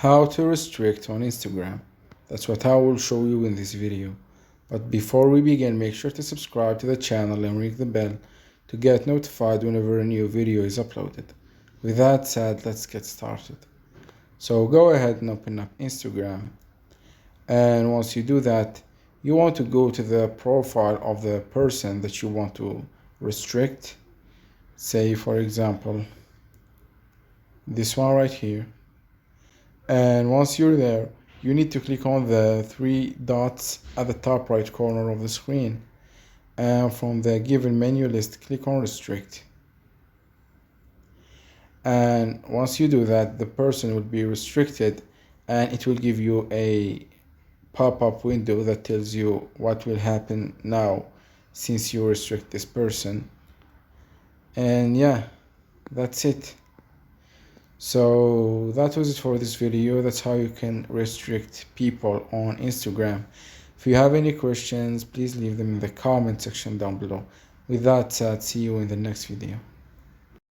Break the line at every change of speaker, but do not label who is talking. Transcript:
How to restrict on Instagram. That's what I will show you in this video. But before we begin, make sure to subscribe to the channel and ring the bell to get notified whenever a new video is uploaded. With that said, let's get started. So go ahead and open up Instagram. And once you do that, you want to go to the profile of the person that you want to restrict. Say, for example, this one right here. And once you're there, you need to click on the three dots at the top right corner of the screen, and from the given menu list, click on restrict. And once you do that, the person will be restricted, and it will give you a pop-up window that tells you what will happen now since you restrict this person. And yeah, that's it. So that was it for this video. That's how you can restrict people on Instagram. If you have any questions, please leave them in the comment section down below. With that said, see you in the next video.